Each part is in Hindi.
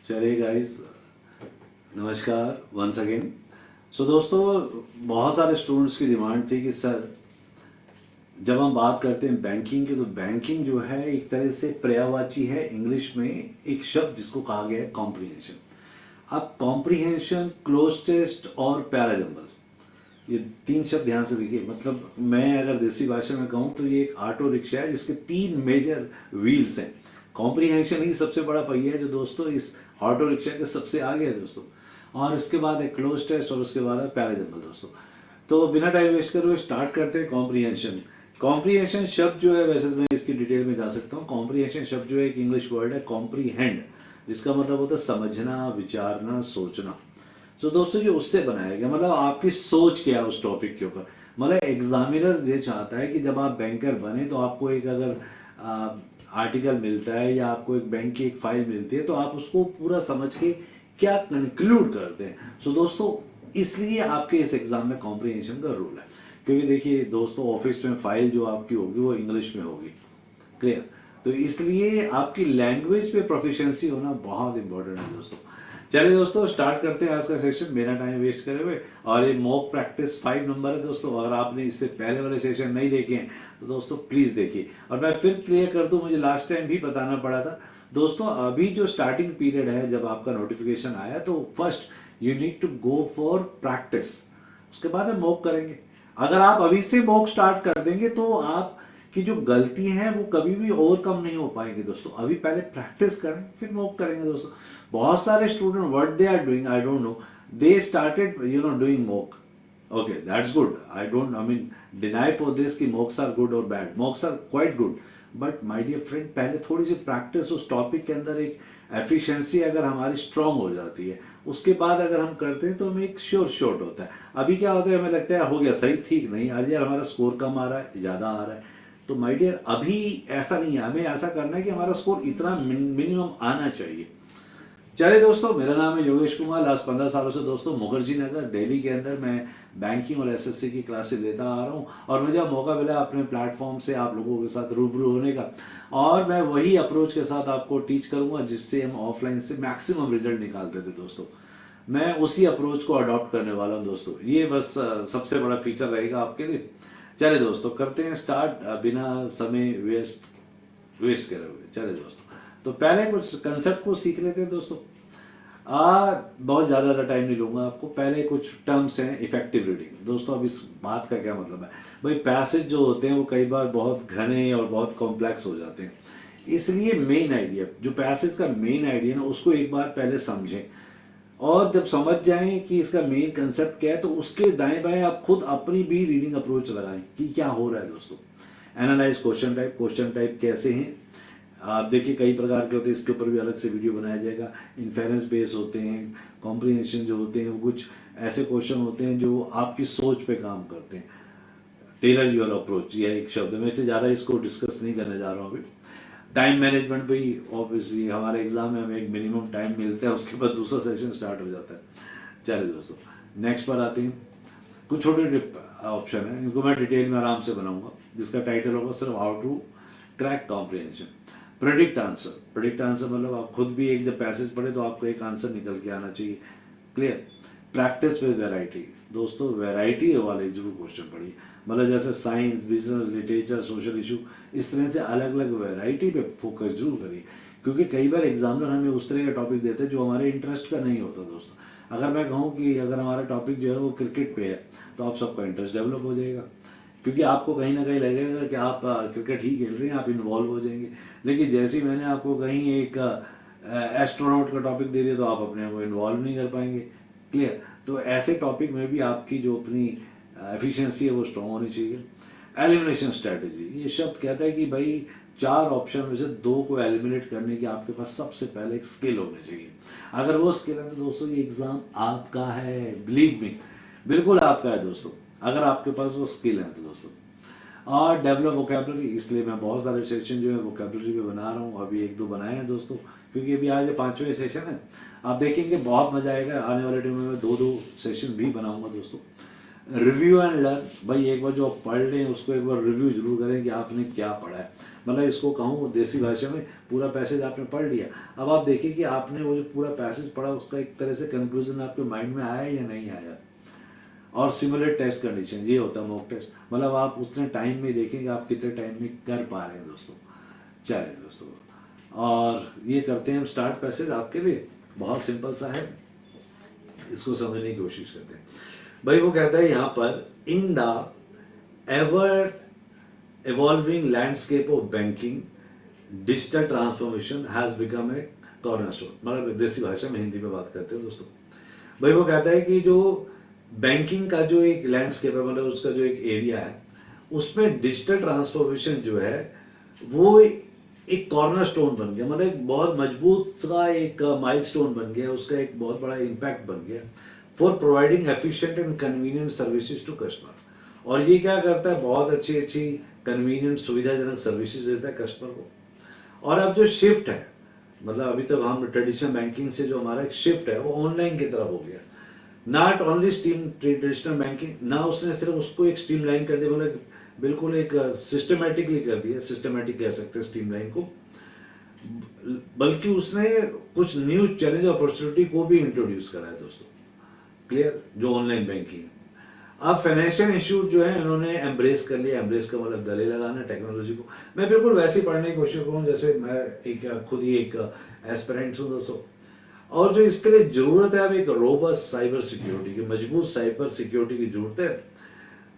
चलिए गाइस, नमस्कार वंस अगेन। सो दोस्तों, बहुत सारे स्टूडेंट्स की डिमांड थी कि सर जब हम बात करते हैं बैंकिंग की, तो बैंकिंग जो है एक तरह से पर्यायवाची है इंग्लिश में एक शब्द जिसको कहा गया है कॉम्प्रिहेंशन। अब कॉम्प्रिहेंशन, क्लोज टेस्ट और पैराजम्बल, ये तीन शब्द ध्यान से देखिए। मतलब मैं अगर देसी भाषा में कहूँ तो ये एक ऑटो रिक्शा है जिसके तीन मेजर व्हील्स हैं। कॉम्प्रिहेंशन ही सबसे बड़ा पहिया है जो दोस्तों इस ऑटो रिक्शा के सबसे आगे है दोस्तों, और उसके बाद है क्लोज टेस्ट और उसके बाद है पैराजम्बल दोस्तों। तो बिना टाइम वेस्ट करे हुए स्टार्ट करते हैं कॉम्प्रिहेंशन। कॉम्प्रिहेंशन शब्द जो है, वैसे तो मैं इसकी डिटेल में जा सकता हूँ। कॉम्प्रिहेंशन शब्द जो है एक इंग्लिश वर्ड है कॉम्प्रीहेंड, जिसका मतलब होता है समझना, विचारना, सोचना। तो दोस्तों ये उससे बनाया गया, मतलब आपकी सोच क्या है उस टॉपिक के ऊपर। मतलब एग्जामिनर ये चाहता है कि जब आप बैंकर बने तो आपको एक अगर आर्टिकल मिलता है या आपको एक बैंक की एक फाइल मिलती है तो आप उसको पूरा समझ के क्या कंक्लूड करते हैं। सो दोस्तों इसलिए आपके इस एग्जाम में कॉम्प्रिहेंशन का रूल है, क्योंकि देखिए दोस्तों ऑफिस में फाइल जो आपकी होगी वो इंग्लिश में होगी, क्लियर। तो इसलिए आपकी लैंग्वेज पे प्रोफिशिएंसी होना बहुत इंपॉर्टेंट है दोस्तों। चलिए दोस्तों स्टार्ट करते हैं आज का सेशन बिना टाइम वेस्ट करे हुए। और ये मॉक प्रैक्टिस 5 नंबर है दोस्तों। अगर आपने इससे पहले वाले सेशन नहीं देखे हैं तो दोस्तों प्लीज़ देखिए। और मैं फिर क्लियर कर दूं, मुझे लास्ट टाइम भी बताना पड़ा था दोस्तों। अभी जो स्टार्टिंग पीरियड है, जब आपका नोटिफिकेशन आया तो first you need to go for practice, उसके बाद हम मॉक करेंगे। अगर आप अभी से मॉक स्टार्ट कर देंगे तो आप कि जो गलती है वो कभी भी ओवरकम नहीं हो पाएंगे दोस्तों। अभी पहले प्रैक्टिस करें फिर मॉक करेंगे दोस्तों। बहुत सारे student what they are doing I don't know, they started doing mock. Okay that's good, I mean deny for this कि मॉक्स आर गुड और bad, mocks are quite good. But my dear friend, पहले थोड़ी सी प्रैक्टिस, उस टॉपिक के अंदर एक एफिशिएंसी अगर हमारी स्ट्रांग हो जाती है, उसके बाद अगर हम करते हैं तो हमें एक श्योर शॉट होता है। अभी क्या होता है, हमें लगता है हो गया सही, ठीक नहीं आज यार हमारा स्कोर कम आ रहा है, ज़्यादा आ रहा है। तो माय डियर अभी ऐसा नहीं है, हमें ऐसा करना है कि हमारा स्कोर इतना मिनिमम आना चाहिए। चलिए दोस्तों, मेरा नाम है योगेश कुमार। लास्ट 15 सालों से दोस्तों मुखर्जी नगर दिल्ली के अंदर मैं बैंकिंग और एसएससी की क्लासेस लेता आ रहा हूँ, और मुझे अब मौका मिला अपने प्लेटफॉर्म से आप लोगों के साथ रूबरू होने का। और मैं वही अप्रोच के साथ आपको टीच करूँगा जिससे हम ऑफलाइन से मैक्सिमम रिजल्ट निकालते थे दोस्तों। मैं उसी अप्रोच को अडॉप्ट करने वाला हूँ दोस्तों। ये बस सबसे बड़ा फीचर रहेगा आपके लिए। चलिए दोस्तों करते हैं स्टार्ट बिना समय वेस्ट करे हुए। चलिए दोस्तों, तो पहले कुछ कंसेप्ट को सीख लेते हैं दोस्तों। बहुत ज़्यादा टाइम नहीं लूँगा आपको। पहले कुछ टर्म्स हैं, इफेक्टिव रीडिंग दोस्तों। अब इस बात का क्या मतलब है भाई, पैसेज जो होते हैं वो कई बार बहुत घने और बहुत कॉम्प्लेक्स हो जाते हैं। इसलिए मेन आइडिया, जो पैसेज का मेन आइडिया ना, उसको एक बार पहले समझें। और जब समझ जाएं कि इसका मेन कंसेप्ट क्या है तो उसके दाएं बाएं आप खुद अपनी भी रीडिंग अप्रोच लगाएं कि क्या हो रहा है दोस्तों। एनालाइज क्वेश्चन टाइप कैसे हैं आप देखिए, कई प्रकार के होते हैं, इसके ऊपर भी अलग से वीडियो बनाया जाएगा। इन्फेरेंस बेस होते हैं, कॉम्प्रिहेंशन जो होते हैं वो कुछ ऐसे क्वेश्चन होते हैं जो आपकी सोच पे काम करते हैं। टेलर योर अप्रोच, यह एक शब्द है, मैं इससे ज़्यादा इसको डिस्कस नहीं करने जा रहा हूँ अभी। टाइम मैनेजमेंट भी ऑब्वियसली हमारे एग्जाम में हमें एक मिनिमम टाइम मिलता है, उसके बाद दूसरा सेशन स्टार्ट हो जाता है। चलिए दोस्तों नेक्स्ट पर आते हैं। कुछ छोटे टिप ऑप्शन है, इनको मैं डिटेल में आराम से बनाऊंगा, जिसका टाइटल होगा सिर्फ how to crack comprehension. Predict answer मतलब आप खुद भी एक जब पैसेज पढ़े तो आपको एक आंसर निकल के आना चाहिए, क्लियर। प्रैक्टिस विद वैरायटी दोस्तों, वैरायटी वाले जरूर क्वेश्चन पढ़िए। मतलब जैसे science, business, literature, social issue, इस तरह से अलग अलग वैरायटी पे फोकस जरूर करिए, क्योंकि कई बार एग्जामिनर हमें उस तरह का टॉपिक देते हैं जो हमारे इंटरेस्ट का नहीं होता दोस्तों। अगर मैं कहूँ कि अगर हमारा टॉपिक जो है वो क्रिकेट पे है तो आप सबका इंटरेस्ट डेवलप हो जाएगा, क्योंकि आपको कहीं ना कहीं लगेगा कि आप क्रिकेट ही खेल रहे हैं, आप इन्वॉल्व हो जाएंगे। लेकिन जैसे ही मैंने आपको कहीं एक एस्ट्रोनॉट का टॉपिक दे दिया तो आप अपने को इन्वॉल्व नहीं कर पाएंगे, क्लियर। तो ऐसे टॉपिक में भी आपकी जो अपनी एफिशिएंसी है वो स्ट्रॉन्ग होनी चाहिए। एलिमिनेशन स्ट्रैटेजी, ये शब्द कहता है कि भाई 4 ऑप्शन में से 2 को एलिमिनेट करने की आपके पास सबसे पहले एक स्किल होनी चाहिए। अगर वो स्किल है तो दोस्तों ये एग्ज़ाम आपका है, बिलीव मी, बिल्कुल आपका है दोस्तों, अगर आपके पास वो स्किल है तो दोस्तों। और डेवलप वोकेबलरी, इसलिए मैं बहुत सारे सेशन जो है वोकेबलरी पे बना रहा हूँ। अभी 1-2 बनाए हैं दोस्तों, क्योंकि अभी आज 5वें सेशन है। आप देखेंगे बहुत मज़ा आएगा। आने वाले टाइम में मैं 2-2 सेशन भी बनाऊंगा दोस्तों। रिव्यू एंड लर्न, भाई एक बार जो आप पढ़ लें उसको एक बार रिव्यू जरूर करें कि आपने क्या पढ़ा है। मतलब इसको कहूँ देसी भाषा में, पूरा पैसेज आपने पढ़ लिया, अब आप देखिए कि आपने वो जो पूरा पैसेज पढ़ा उसका एक तरह से कंक्लूजन आपके माइंड में आया या नहीं आया। और सिमुलेट टेस्ट कंडीशन, ये होता है मॉक टेस्ट, मतलब आप उतने टाइम में देखेंगे आप कितने टाइम में कर पा रहे हैं दोस्तों। चलिए दोस्तों, और ये करते हैं हम स्टार्ट पैसेज आपके लिए, बहुत सिंपल सा है, इसको समझने की कोशिश करते हैं। भाई वो कहता है यहाँ पर, in the ever evolving landscape of banking, digital transformation has become a cornerstone। मतलब देसी भाषा में, हिंदी में बात करते हैं दोस्तों। भाई वो कहता है कि जो बैंकिंग का जो एक लैंडस्केप है, मतलब उसका जो एक एरिया है, उसमें डिजिटल ट्रांसफॉर्मेशन जो है वो एक कॉर्नर स्टोन बन गया, मतलब एक बहुत मजबूत सा एक माइलस्टोन बन गया, उसका एक बहुत बड़ा इम्पैक्ट बन गया for providing efficient and convenient services to customer. और ये क्या करता है, बहुत अच्छी अच्छी कन्वीनियंट सुविधाजनक सर्विसेज देता है कस्टमर को। और अब जो शिफ्ट है, मतलब अभी तक हम ट्रेडिशनल बैंकिंग से जो हमारा एक शिफ्ट है वो ऑनलाइन की तरफ हो गया। नॉट ओनली ट्रेडिशनल बैंकिंग, ना उसने सिर्फ उसको एक स्ट्रीमलाइन कर दिया, मतलब बिल्कुल एक सिस्टमेटिकली कर दिया, सिस्टमेटिक कह सकते हैं स्ट्रीमलाइन को, बल्कि उसने कुछ न्यू चैलेंज अपॉर्चुनिटी को भी इंट्रोड्यूस करा है दोस्तों। क्लियर, जो ऑनलाइन बैंकिंग है। अब फाइनेंशियल इंस्टीट्यूट जो है इन्होंने एम्ब्रेस कर लिया, एम्ब्रेस का मतलब गले लगाना टेक्नोलॉजी को। मैं बिल्कुल वैसे ही पढ़ने की कोशिश करूँ जैसे मैं एक खुद ही एक एस्पिरेंट हूँ दोस्तों। और जो इसके लिए जरूरत है अब एक रोबस्ट साइबर सिक्योरिटी की, मजबूत साइबर सिक्योरिटी की जरूरत है,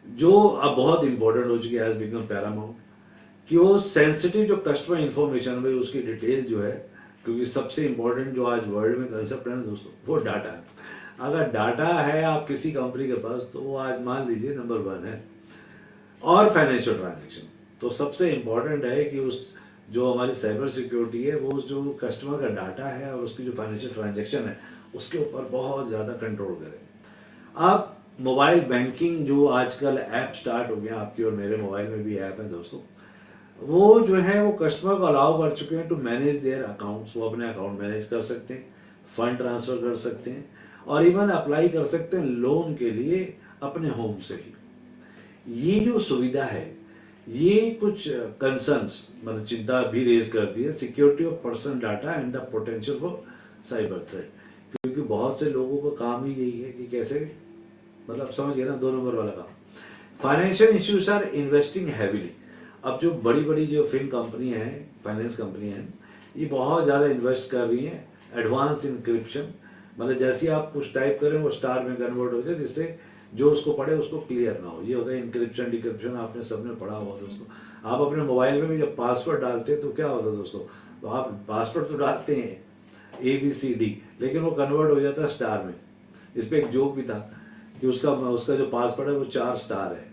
जो अब बहुत इंपॉर्टेंट हो चुकी है, हैज बिकम पैरामाउंट। कि वो सेंसिटिव जो कस्टमर इंफॉर्मेशन भाई उसकी डिटेल जो है, क्योंकि सबसे इंपॉर्टेंट जो आज वर्ल्ड में कंसेप्ट है ना दोस्तों, वो डाटा है। अगर डाटा है आप किसी कंपनी के पास तो वो आज मान लीजिए नंबर 1 है। और फाइनेंशियल ट्रांजेक्शन तो सबसे इम्पोर्टेंट है कि उस जो हमारी साइबर सिक्योरिटी है वो जो कस्टमर का डाटा है और उसकी जो फाइनेंशियल ट्रांजेक्शन है उसके ऊपर बहुत ज़्यादा कंट्रोल करें। आप मोबाइल बैंकिंग जो आजकल ऐप स्टार्ट हो गया, आपकी और मेरे मोबाइल में भी ऐप है दोस्तों, वो जो है वो कस्टमर को अलाउ कर चुके हैं टू मैनेज देयर अकाउंट्स। वो अपने अकाउंट मैनेज कर सकते हैं, फंड ट्रांसफर कर सकते हैं, और इवन अप्लाई कर सकते हैं लोन के लिए अपने होम से ही। ये जो सुविधा है ये कुछ कंसर्न्स, मतलब चिंता भी रेज करती है, security of personal data and the potential for cyber threat. क्योंकि बहुत से लोगों का काम ही यही है कि कैसे, मतलब समझ गए ना, 2 नंबर वाला काम। Financial institutes are investing heavily. अब जो बड़ी बड़ी जो फिन कंपनी हैं, फाइनेंस कंपनी हैं, ये बहुत ज़्यादा इन्वेस्ट कर रही हैं एडवांस इंक्रिप्शन, मतलब जैसे आप कुछ टाइप करें वो स्टार में कन्वर्ट हो जाए, जिससे जो उसको पढ़े उसको क्लियर ना हो। ये होता है इंक्रिप्शन डिक्रिप्शन, आपने सबने पढ़ा हुआ दोस्तों। आप अपने मोबाइल में भी जब पासवर्ड डालते हैं तो क्या होता है दोस्तों, तो आप पासवर्ड तो डालते हैं ABCD, लेकिन वो कन्वर्ट हो जाता है स्टार में। इस पर एक जोक भी था कि उसका उसका जो पासवर्ड है वो 4 स्टार है।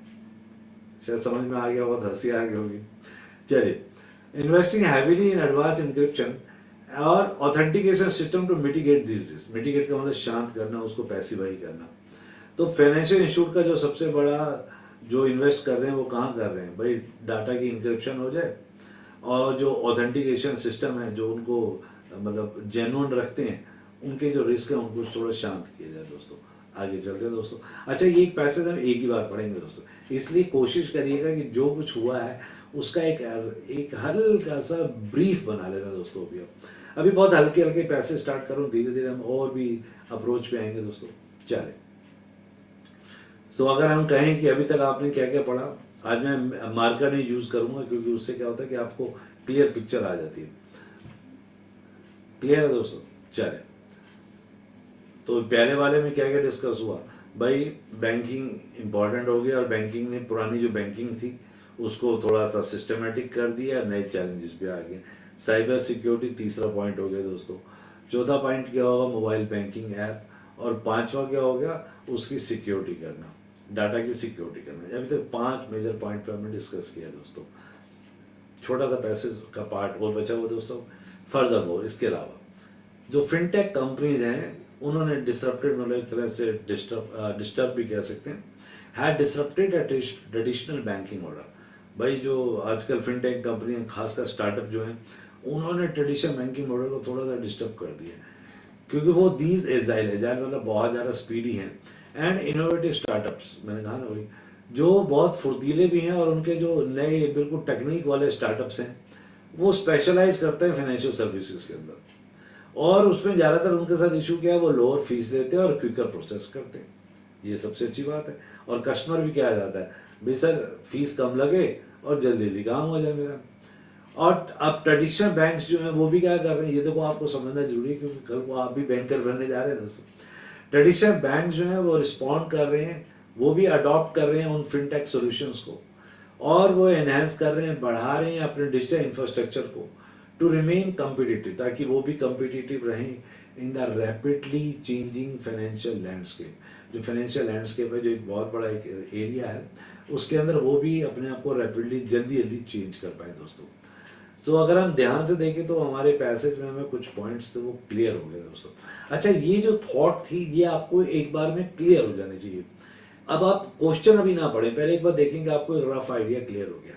शायद समझ में आ गया, बहुत हंसी आ गई होगी। चलिए, investing heavily in advance encryption और authentication system to mitigate this this. Mitigate का मतलब शांत करना, उसको पैसिफाई करना। तो फाइनेंशियल इंस्टीट्यूट का जो सबसे बड़ा जो इन्वेस्ट कर रहे हैं वो कहाँ कर रहे हैं भाई, डाटा की इंक्रिप्शन हो जाए और जो ऑथेंटिकेशन सिस्टम है जो उनको मतलब जेन्युइन रखते हैं, उनके जो रिस्क है उनको थोड़ा शांत किया जाए दोस्तों। आगे चलते हैं दोस्तों। अच्छा, ये एक पैसेज हम एक ही बार पढ़ेंगे दोस्तों, इसलिए कोशिश करिएगा कि जो कुछ हुआ है उसका एक हल्का सा ब्रीफ बना लेना दोस्तों। अभी बहुत हल्के हल्के पैसे स्टार्ट करूँ, धीरे धीरे हम और भी अप्रोच पे आएंगे दोस्तों। चले, तो अगर हम कहें कि अभी तक आपने क्या क्या पढ़ा, आज मैं मार्कर नहीं यूज करूंगा क्योंकि उससे क्या होता है कि आपको क्लियर पिक्चर आ जाती है। क्लियर है दोस्तों। चले, तो पहले वाले में क्या क्या डिस्कस हुआ भाई, बैंकिंग इंपॉर्टेंट हो गया और बैंकिंग ने पुरानी जो बैंकिंग थी उसको थोड़ा सा सिस्टमेटिक कर दिया, नए चैलेंजेस भी आ गए। साइबर सिक्योरिटी तीसरा पॉइंट हो गया दोस्तों। चौथा पॉइंट क्या होगा, मोबाइल बैंकिंग ऐप। और 5वां क्या हो गया, उसकी सिक्योरिटी करना, डाटा की सिक्योरिटी करना। अभी तक 5 मेजर पॉइंट पर हमने डिस्कस किया दोस्तों। छोटा सा पैसेज का पार्ट और बचा हुआ दोस्तों। फर्दर मोर, इसके अलावा जो फिनटेक कंपनीज हैं उन्होंने डिसरप्टेड, मतलब एक तरह से डिस्टर्ब भी कह सकते हैं, had disrupted traditional banking model. भाई जो आजकल फिनटेक कंपनी हैं, खासकर स्टार्टअप जो हैं, उन्होंने ट्रेडिशनल बैंकिंग मॉडल को थोड़ा सा डिस्टर्ब कर दिया, क्योंकि वो दीज एजाइल मतलब बहुत ज़्यादा स्पीडी हैं, एंड इनोवेटिव स्टार्टअप्स, मैंने कहा ना वही, जो बहुत फुर्तीले भी हैं और उनके जो नए बिल्कुल टेक्निक वाले स्टार्टअप्स हैं वो स्पेशलाइज करते हैं फाइनेंशियल सर्विसेज के अंदर, और उसमें ज़्यादातर उनके साथ इशू क्या है, वो लोअर फीस लेते हैं और क्विकर प्रोसेस करते हैं, ये सबसे अच्छी बात है। और कस्टमर भी क्या आ जाता है, भाई सर फीस कम लगे और जल्दी जल्दी काम हो जाए मेरा। और अब ट्रेडिशनल बैंक्स जो हैं वो भी क्या कर रहे हैं, ये देखो आपको समझना जरूरी है क्योंकि कल को आप भी बैंकर बनने जा रहे हैं दोस्तों। ट्रेडिशनल बैंक जो हैं वो रिस्पॉन्ड कर रहे हैं, वो भी अडॉप्ट कर रहे हैं उन फिनटेक सॉल्यूशंस को, और वो एनहेंस कर रहे हैं, बढ़ा रहे हैं अपने डिजिटल इंफ्रास्ट्रक्चर को टू रिमेन कम्पिटिटिव, ताकि वो भी कम्पिटिटिव रहें in the rapidly changing financial landscape. जो फाइनेंशियल लैंडस्केप है, जो एक बहुत बड़ा एक एरिया है, उसके अंदर वो भी अपने आप को रैपिडली जल्दी जल्दी चेंज कर पाए दोस्तों। तो अगर हम ध्यान से देखें तो हमारे पैसेज में हमें कुछ पॉइंट्स थे वो क्लियर हो गए दोस्तों। अच्छा, ये जो थॉट थी ये आपको एक बार में क्लियर हो जानी चाहिए। अब आप क्वेश्चन अभी ना पढ़ें, पहले एक बार देखेंगे, आपको एक रफ आइडिया क्लियर हो गया,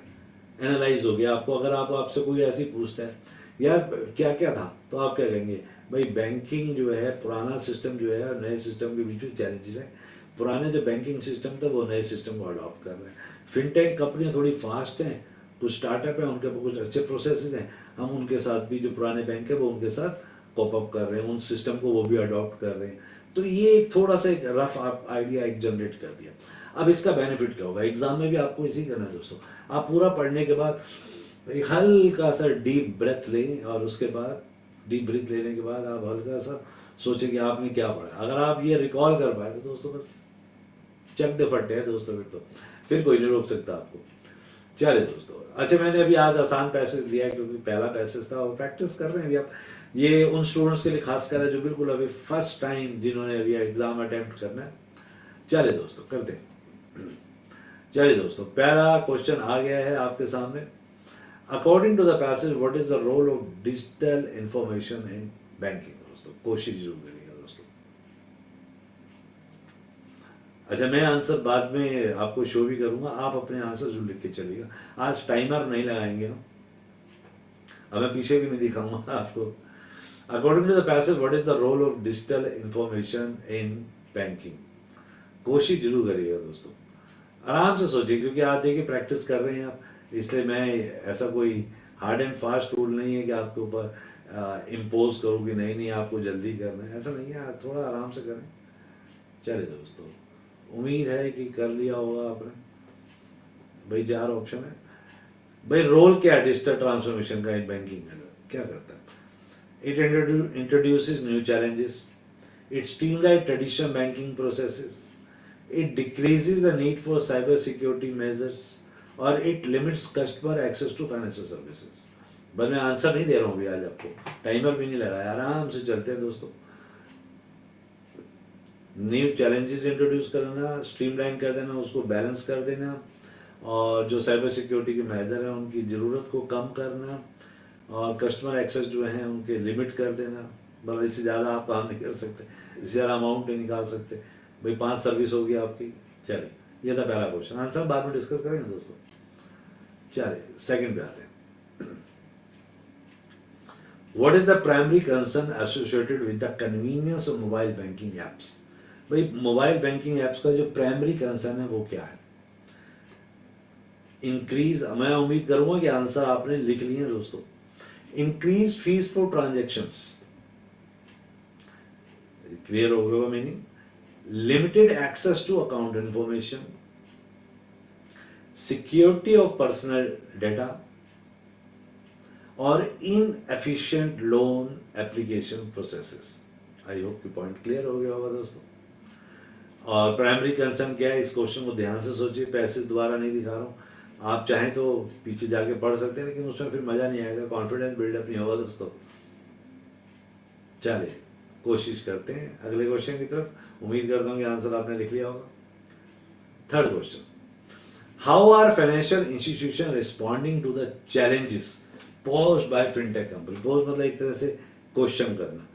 एनालाइज हो गया आपको। अगर आप आपसे कोई ऐसी पूछता है यार क्या क्या था, तो आप क्या कहेंगे, भाई बैंकिंग जो है पुराना सिस्टम जो है और नए सिस्टम के बीच में चैलेंजेस है। पुराने जो बैंकिंग सिस्टम था वो नए सिस्टम को अडॉप्ट कर रहे हैं। फिनटेक कंपनियाँ थोड़ी फास्ट हैं, कुछ स्टार्टअप है, उनके कुछ अच्छे प्रोसेसेस हैं, हम उनके साथ भी जो पुराने बैंक है वो उनके साथ कॉप अप कर रहे हैं, उन सिस्टम को वो भी अडॉप्ट कर रहे हैं। तो ये एक थोड़ा सा एक रफ आप आइडिया एक जनरेट कर दिया। अब इसका बेनिफिट क्या होगा, एग्जाम में भी आपको इसी करना है दोस्तों। आप पूरा पढ़ने के बाद एक हल्का सा डीप ब्रेथ लें, और उसके बाद डीप ब्रीथ लेने के बाद आप हल्का सा सोचें कि आपने क्या पढ़ा। अगर आप ये रिकॉल कर पाए तो दोस्तों बस चक दे फटे है दोस्तों, फिर कोई नहीं रोक सकता आपको। चलिए दोस्तों, अच्छा मैंने अभी आज आसान पैसेज लिया क्योंकि पहला पैसेज था और प्रैक्टिस कर रहे हैं अभी आप। ये उन स्टूडेंट्स के लिए खास कर है जो बिल्कुल अभी फर्स्ट टाइम जिन्होंने अभी एग्जाम अटेम्प्ट करना है। चलिए दोस्तों करते हैं। चलिए दोस्तों, पहला क्वेश्चन आ गया है आपके सामने। According to the passage what is the role of digital information in banking. दोस्तों कोशिश जरूर करिएगा दोस्तों। अच्छा, मैं आंसर बाद में आपको शो भी करूंगा, आप अपने आंसर जरूर लिख के चलिएगा। आज टाइमर नहीं लगाएंगे हम, अब मैं पीछे भी नहीं दिखाऊंगा आपको। According to the passage what is the role of digital information in banking. कोशिश जरूर करिएगा दोस्तों, आराम से सोचिए क्योंकि आप देखिए प्रैक्टिस कर रहे हैं आप, इसलिए मैं ऐसा कोई हार्ड एंड फास्ट रूल नहीं है कि आपके ऊपर इम्पोज करूँ कि नहीं नहीं आपको जल्दी करना है, ऐसा नहीं है, थोड़ा आराम से करें। चलिए दोस्तों, उम्मीद है कि कर लिया होगा आपने। भाई 4 ऑप्शन है। भाई रोल क्या है डिजिटल ट्रांसफॉर्मेशन का इन बैंकिंग में, क्या करता है? It introduces new challenges, it streamline traditional banking processes, it decreases the need for cyber security measures, और it limits customer access to financial services। बस मैं आंसर नहीं दे रहा हूँ अभी, आज आपको टाइमर भी नहीं लगाया, आराम से चलते हैं दोस्तों। न्यू चैलेंजेस इंट्रोड्यूस करना, स्ट्रीमलाइन कर देना, उसको बैलेंस कर देना, और जो साइबर सिक्योरिटी के मेजर हैं उनकी ज़रूरत को कम करना, और कस्टमर एक्सेस जो है उनके लिमिट कर देना। मतलब इससे ज़्यादा आप काम नहीं कर सकते, इससे ज़्यादा अमाउंट नहीं निकाल सकते। भाई 5 सर्विस होगी आपकी। चलिए, ये था पहला क्वेश्चन, आंसर बाद में डिस्कस करेंगे दोस्तों। चलिए सेकंड पे आते हैं। What is the primary concern associated with the convenience of mobile banking apps. भाई मोबाइल बैंकिंग एप्स का जो प्राइमरी कंसर्न है वो क्या है? इंक्रीज, मैं उम्मीद करूंगा कि आंसर आपने लिख लिए हैं दोस्तों। Increase fees for transactions, clear हो गया meaning. Limited access to account information, security of personal data, और inefficient loan application processes। I hope कि पॉइंट क्लियर हो गया होगा दोस्तों। और प्राइमरी कंसर्न क्या है, इस क्वेश्चन को ध्यान से सोचिए, पैसेज दोबारा नहीं दिखा रहा हूँ, आप चाहें तो पीछे जाके पढ़ सकते हैं, लेकिन उसमें फिर मजा नहीं आएगा, कॉन्फिडेंस बिल्डअप नहीं होगा दोस्तों। चलिए कोशिश करते हैं अगले क्वेश्चन की तरफ। उम्मीद करता हूँ कि आंसर आपने लिख लिया होगा। Third question, how are financial institution responding to the challenges posed by fintech company. Pose मतलब एक तरह से क्वेश्चन करना,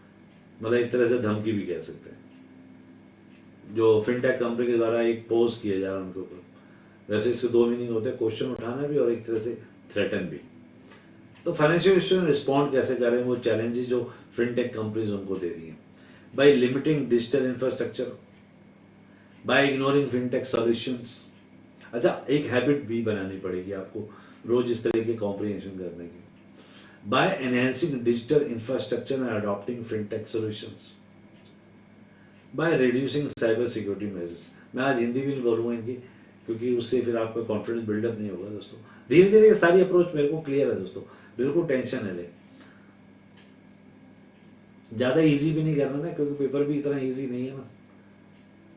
मतलब एक तरह से धमकी भी कह सकते हैं, जो फिनटेक कंपनी के द्वारा एक पोज किया जा रहा है उनके ऊपर। वैसे इसके 2 मीनिंग होते हैं, क्वेश्चन उठाना भी और एक तरह से थ्रेटन भी। तो फाइनेंशियल इंस्टीट्यूशन रिस्पॉन्ड कैसे कर रहे हैं वो चैलेंजेस जो फिनटेक कंपनीज उनको दे रही हैं। By limiting digital infrastructure, by ignoring fintech solutions. अच्छा, एक हैबिट भी बनानी पड़ेगी आपको रोज इस तरह के कॉम्प्रिहेंशन करने की। By enhancing digital infrastructure and adopting fintech solutions, by reducing cyber security measures. मैं आज हिंदी भी नहीं बोलूँगा इनकी, क्योंकि उससे फिर आपका कॉन्फिडेंस बिल्डअप नहीं होगा दोस्तों। धीरे धीरे ये सारी अप्रोच मेरे को क्लियर है दोस्तों, बिल्कुल टेंशन है ले। ज़्यादा इजी भी नहीं करना ना, क्योंकि पेपर भी इतना इजी नहीं है ना।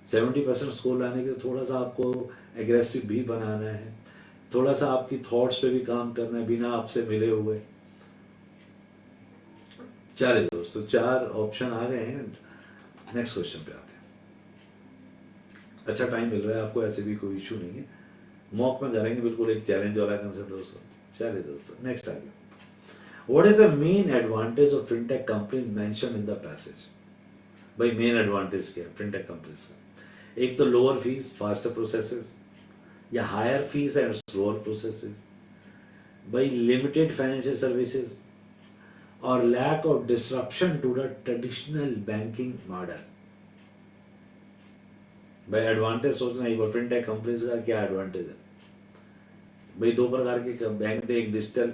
70% स्कोर लाने के लिए थोड़ा सा आपको एग्रेसिव भी बनाना है, थोड़ा सा आपकी थॉट्स पे भी काम करना है बिना आपसे मिले हुए। चलिए दोस्तों, 4 ऑप्शन आ गए हैं। नेक्स्ट क्वेश्चन पे आते हैं। अच्छा टाइम मिल रहा है आपको, ऐसे भी कोई इशू नहीं है, मॉक में करेंगे, बिल्कुल एक चैलेंज वाला कंसेप्ट दोस्तों। चलिए दोस्तों, नेक्स्ट आ गया। What is the main advantage of fintech companies mentioned in the passage? भाई मेन एडवांटेज क्या है फिनटेक कंपनीज का? एक तो लोअर फीस, फास्टर प्रोसेसेस, या higher fees and slower processes, भाई लिमिटेड फाइनेंशियल सर्विसेज, और lack of disruption to the traditional banking model. भाई एडवांटेज सोचना एक बार, फिनटेक कंपनीज का क्या एडवांटेज है? भाई 2 प्रकार के बैंक थे, एक डिजिटल,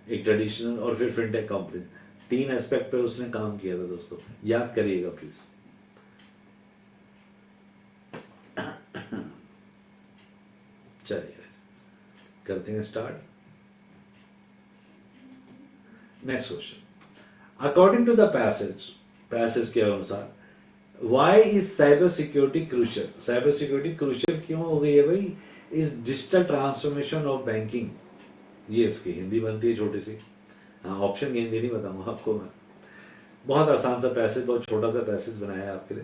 एक ट्रेडिशनल, और फिर फिनटेक कंपनी। 3 एस्पेक्ट पे उसने काम किया था दोस्तों, याद करिएगा प्लीज। चलिए करते हैं start. Next question, according to the passage के अनुसार, why is cyber security crucial? Cyber security crucial क्यों हो गई है भाई इस डिजिटल ट्रांसफॉर्मेशन ऑफ बैंकिंग? ये इसकी हिंदी बनती है छोटी सी। हाँ, ऑप्शन की हिंदी नहीं बताऊंगा आपको मैं, बहुत आसान सा पैसेज, बहुत छोटा सा पैसेज बनाया है आपके लिए।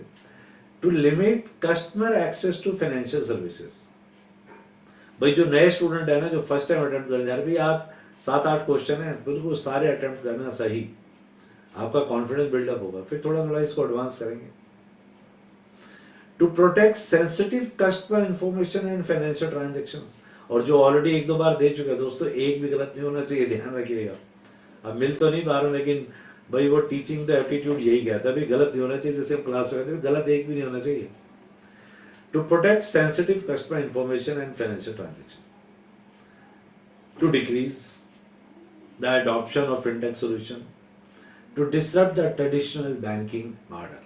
To limit customer access to financial services. भाई जो नए स्टूडेंट है ना, जो फर्स्ट टाइम अटेम्प्ट कर जा रहे, भाई आप 7-8 क्वेश्चन है, बिल्कुल सारे अटेम्प्ट करना सही, आपका कॉन्फिडेंस बिल्डअप होगा, फिर थोड़ा थोड़ा इसको एडवांस करेंगे। To protect sensitive customer information and financial transactions, और जो ऑलरेडी 1-2 बार दे चुके हैं दोस्तों, एक भी गलत नहीं होना चाहिए, ध्यान रखिएगा। अब मिल तो नहीं पा रहा हूँ, लेकिन भाई वो टीचिंग तो एप्टीट्यूड यही कहता है, भाई गलत नहीं होना चाहिए, जैसे हम क्लास में कहते हैं गलत एक भी नहीं होना चाहिए। To protect sensitive customer information and financial transaction, to decrease the adoption of fintech solution, to disrupt the traditional banking model।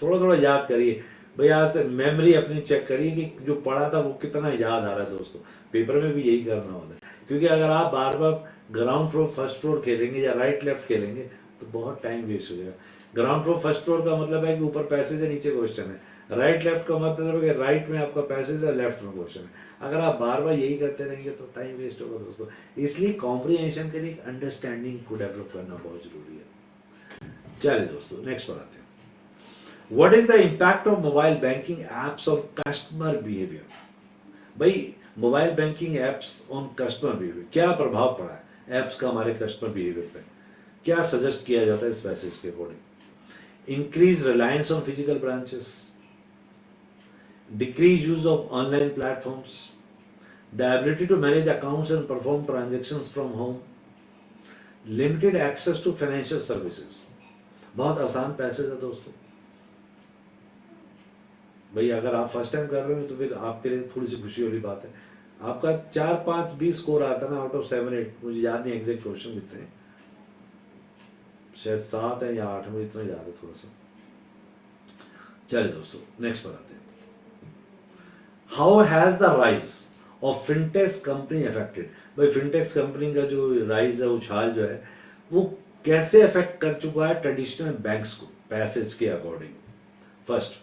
थोड़ा थोड़ा याद करिए भाई, आज मेमोरी अपनी चेक करिए कि जो पढ़ा था वो कितना याद आ रहा है दोस्तों। पेपर में भी यही करना होता है, क्योंकि अगर आप बार बार ग्राउंड फ्लोर फर्स्ट फ्लोर खेलेंगे या राइट लेफ्ट खेलेंगे तो बहुत टाइम वेस्ट हो जाएगा। ग्राउंड फ्लोर फर्स्ट फ्लोर का मतलब है कि ऊपर पैसेज है, नीचे क्वेश्चन है। राइट लेफ्ट का मतलब है कि राइट में आपका पैसेज है, लेफ्ट में क्वेश्चन है। अगर आप बार बार यही करते रहेंगे तो टाइम वेस्ट होगा दोस्तों। इसलिए कॉम्प्रिहेंशन के लिए अंडरस्टैंडिंग को डेवलप करना बहुत जरूरी है। चलिए दोस्तों, नेक्स्ट पर आते हैं। What is the impact of mobile banking apps on customer behavior? भाई mobile banking apps on customer behaviour, क्या प्रभाव पड़ा है एप्स का हमारे कस्टमर बिहेवियर पे? क्या सजेस्ट किया जाता है इस मैसेज के according? Increase reliance on physical branches, decrease use of online platforms, the ability to manage accounts and perform transactions from home, limited access to financial services. बहुत आसान पैसेज है दोस्तों। भाई अगर आप फर्स्ट टाइम कर रहे हो तो फिर आपके लिए थोड़ी सी खुशी वाली बात है। आपका 4-5-20 स्कोर आता ना आउट ऑफ 7-8, मुझे याद नहीं एग्जैक्ट क्वेश्चन कितने हैं, शायद 7 है या 8, मुझे इतना याद है थोड़ा सा। चलिए दोस्तों, नेक्स्ट पर आते हैं। How has the rise of फिनटेक्स company affected? भाई फिनटेक्स कंपनी का जो राइज है, उछाल जो है, वो कैसे अफेक्ट कर चुका है ट्रेडिशनल बैंक्स को? पैसेज के according, first,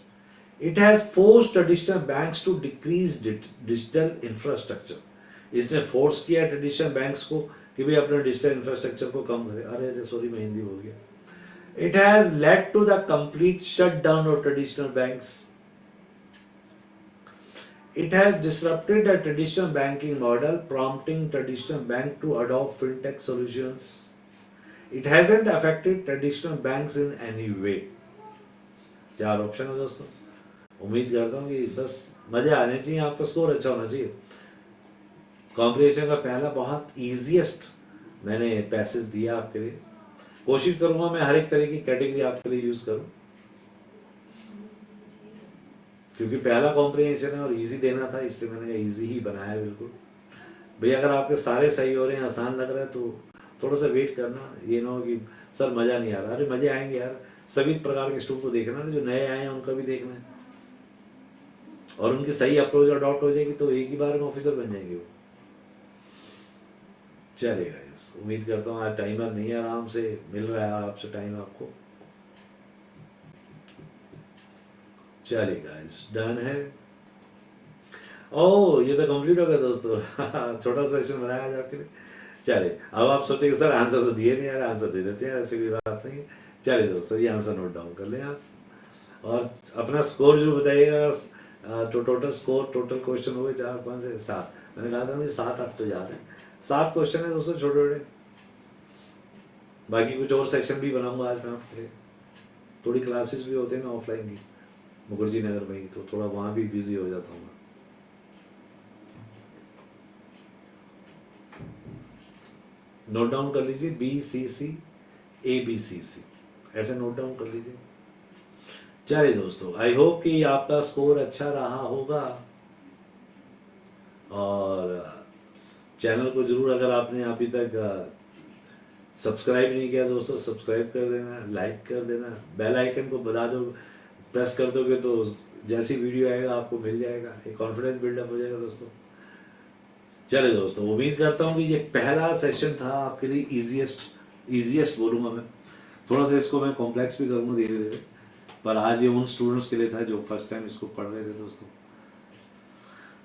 It has forced traditional banks to decrease digital infrastructure। इसने फोर्स किया ट्रेडिशनल बैंक्स को कि भाई अपने डिजिटल इंफ्रास्ट्रक्चर को कम करें। अरे सॉरी, मैं हिंदी बोल गया। It has led to the complete shutdown of traditional banks। It has disrupted the traditional banking model, prompting traditional bank to adopt fintech solutions। It hasn't affected traditional banks in any way। 4 option है दोस्तों। उम्मीद करता हूँ कि बस मजे आने चाहिए, आपका स्कोर अच्छा होना चाहिए। कॉम्प्रिहेंशन का पहला बहुत ईजीएस्ट मैंने पैसेज दिया आपके लिए, कोशिश करूंगा मैं हर एक तरह की कैटेगरी आपके लिए यूज करूं, क्योंकि पहला कॉम्प्रिहेंशन है और इजी देना था, इसलिए मैंने इजी ही बनाया है बिल्कुल। भैया अगर आपके सारे सही हो रहे हैं, आसान लग रहा है, तो थोड़ा सा वेट करना। ये ना हो कि सर मज़ा नहीं आ रहा। अरे मज़े आएंगे यार, सभी प्रकार के स्टूडेंट को देखना ना, जो नए आए हैं उनका भी देखना है, और उनकी सही अप्रोच अडॉप्ट हो जाएगी तो एक ही बार में ऑफिसर बन जाएंगे वो। चलेगा, इस उम्मीद करता हूँ आज टाइमर नहीं, आराम से मिल रहा है आपसे टाइम आपको। चलेगा, इस डन है। ओह ये तो कंप्लीट हो गया दोस्तों। छोटा सेशन बनाया आज आपके लिए। चलिए, अब आप सोचेंगे सर आंसर तो दिए नहीं यार, आंसर दे देते हैं, ऐसी कोई बात नहीं है। चलिए दोस्तों, ये आंसर नोट डाउन कर लें आप, और अपना स्कोर जो बताइएगा। तो टोटल स्कोर, टोटल क्वेश्चन हो गए 4, 5, 7। मैंने कहा था मुझे 7, 8 तो याद है। 7 क्वेश्चन है दोस्तों, छोटे छोटे। बाकी कुछ और सेशन भी बनाऊंगा आज मैं आपके लिए। थोड़ी क्लासेस भी होते हैं ना ऑफलाइन की, मुखर्जी नगर में ही, तो थोड़ा वहाँ भी बिजी हो जाता हूँ। नोट डाउन कर लीजिए, BCC ABCC, ऐसे नोट डाउन कर लीजिए। चलिए दोस्तों, आई होप कि आपका स्कोर अच्छा रहा होगा, और चैनल को जरूर, अगर आपने अभी तक सब्सक्राइब नहीं किया दोस्तों, सब्सक्राइब कर देना, लाइक कर देना, बेल आइकन को बता दो, प्रेस कर दोगे तो जैसी वीडियो आएगा आपको मिल जाएगा, एक कॉन्फिडेंस बिल्डअप हो जाएगा दोस्तों। चलिए दोस्तों, उम्मीद करता हूँ कि ये पहला सेशन था आपके लिए इजीएस्ट बोलूँगा मैं। थोड़ा सा इसको मैं कॉम्प्लेक्स भी करूँगा धीरे धीरे, पर आज ये उन स्टूडेंट्स के लिए था जो फर्स्ट टाइम इसको पढ़ रहे थे दोस्तों।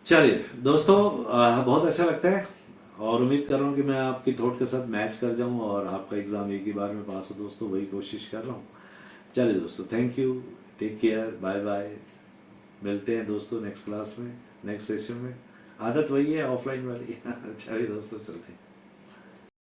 चलिए दोस्तों, बहुत अच्छा लगता है, और उम्मीद कर रहा हूँ कि मैं आपकी थॉट के साथ मैच कर जाऊँ और आपका एग्ज़ाम एक ही बार में पास हो दोस्तों, वही कोशिश कर रहा हूँ। चलिए दोस्तों, thank you, take care, bye bye. मिलते हैं दोस्तों नेक्स्ट क्लास में, नेक्स्ट सेशन में। आदत वही है ऑफलाइन वाली। चलिए दोस्तों, चलते हैं।